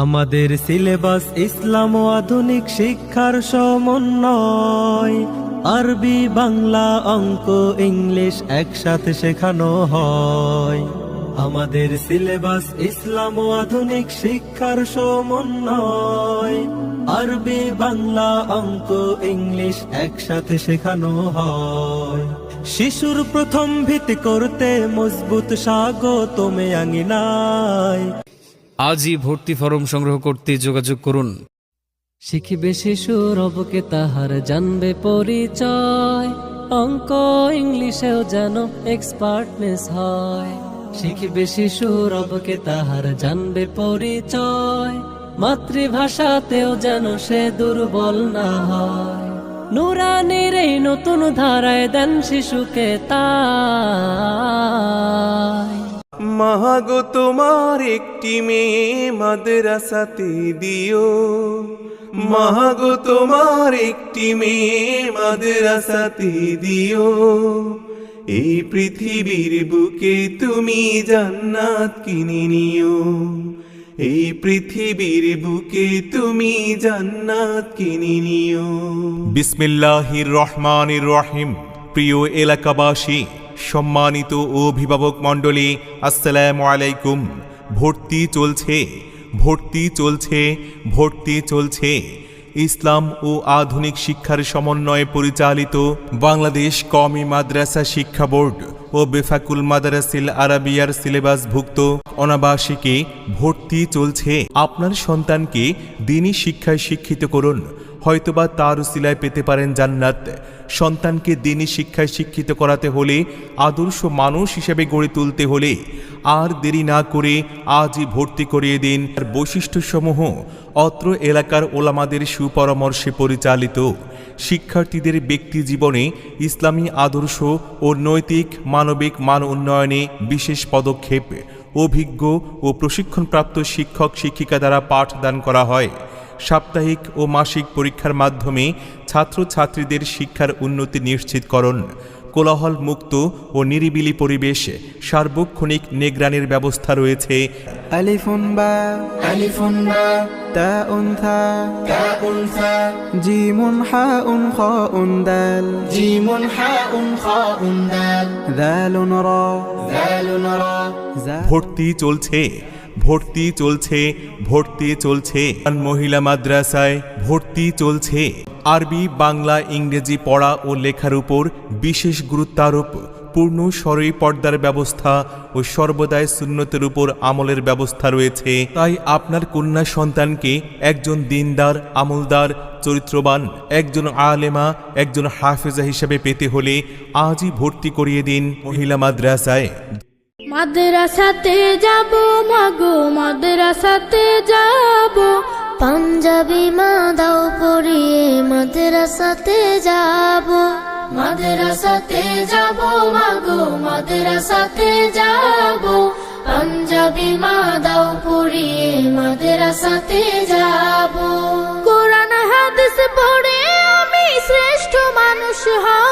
আমাদের সিলেবাস ইসলাম ও আধুনিক শিক্ষার সমন্বয়, আরবি বাংলা অঙ্ক ইংলিশ একসাথে শেখানো হয়। আমাদের সিলেবাস ইসলাম ও আধুনিক শিক্ষার সমন্বয়, আরবি বাংলা অঙ্ক ইংলিশ একসাথে শেখানো হয়। শিশুর প্রথম ভিত্তি করতে মজবুত স্বাগতমে আঙিনায়। আজই ভর্তি ফরম সংগ্রহ করতে যোগাযোগ করুন। শিখিবে শিশু রবকে তাহার জানবে পরিচয়, অঙ্ক ইংলিশেও যেন এক্সপার্টনেস হয়। শিখিবে শিশু রবকে তাহার জানবে পরিচয়, মাতৃভাষাতেও যেন সে দুর্বল না হয়। নুরানির এই নতুন ধারায় দেন শিশুকে তাই। মাগো তোমার একটি মেয়ে মাদ্রাসাতে দিও, মাগো তোমার একটি মেয়ে মাদ্রাসাতে দিও। এই পৃথিবীর বুকে তুমি জান্নাত কিনে নিও, এই পৃথিবীর বুকে তুমি জান্নাত কিনে নিও। বিসমিল্লাহির রহমানির রহিম। প্রিয় এলাকাবাসী, সম্মানিত অভিভাবক মণ্ডলী, আসসালামু আলাইকুম। ভর্তি চলছে, ভর্তি চলছে, ভর্তি চলছে। ইসলাম ও আধুনিক শিক্ষার সমন্বয়ে পরিচালিত বাংলাদেশ কওমি মাদ্রাসা শিক্ষা বোর্ড ও বেফাকুল মাদারাসিল আরাবিয়ার সিলেবাসভুক্ত অনাবাসিকে ভর্তি চলছে। আপনার সন্তানকে দ্বীনি শিক্ষায় শিক্ষিত করুন, হয়তোবা তার উসিলায় পেতে পারেন জান্নাত। সন্তানকে দ্বীনি শিক্ষায় শিক্ষিত করাতে হলে, আদর্শ মানুষ হিসেবে গড়ে তুলতে হলে আর দেরি না করে আজই ভর্তি করিয়ে দিন। আর বৈশিষ্ট্যসমূহ অত্র এলাকার ওলামাদের সুপরামর্শে পরিচালিত, শিক্ষার্থীদের ব্যক্তি জীবনে ইসলামী আদর্শ ও নৈতিক মানবিক মান উন্নয়নে বিশেষ পদক্ষেপ। অভিজ্ঞ ও প্রশিক্ষণপ্রাপ্ত শিক্ষক শিক্ষিকা দ্বারা পাঠদান করা হয়। সাপ্তাহিক ও মাসিক পরীক্ষার মাধ্যমে ছাত্রছাত্রীদের শিক্ষার উন্নতি নিশ্চিতকরণ। কোলাহল মুক্ত ও নিরিবিলি পরিবেশ, সার্বক্ষণিক নিগরানির ব্যবস্থা রয়েছে। আলিফুন বা আলিফুন বা তাউন থা তাউন থা জিমুন হাউন খাউন দাল জিমুন হাউন খাউন দাল দালুন রা দালুন রা। ভর্তি চলছে, ভর্তি চলছে, ভর্তি চলছে। মহিলা মাদ্রাসায় ভর্তি চলছে। আরবি বাংলা ইংরেজি পড়া ও লেখার উপর বিশেষ গুরুত্বারোপ, পূর্ণ সরই পর্দার ব্যবস্থা ও সর্বদাই সুন্নতের উপর আমলের ব্যবস্থা রয়েছে। তাই আপনার কন্যা সন্তানকে একজন দিনদার, আমলদার, চরিত্রবান, একজন আলেমা, একজন হাফেজা হিসেবে পেতে হলে আজই ভর্তি করিয়ে দিন মহিলা মাদ্রাসায়। মাদ্রাসাতে যাব মাগো, মাদ্রাসাতে যাব, পাঞ্জাবি মা দাও পরিয়ে মাদ্রাসাতে যাব। মাদ্রাসাতে যাব মাগো, মাদ্রাসাতে যাব, পাঞ্জাবি মা দাও পরিয়ে মাদ্রাসাতে যাব। কোরআন হাদিস পড়ে আমি শ্রেষ্ঠ মানুষ হব।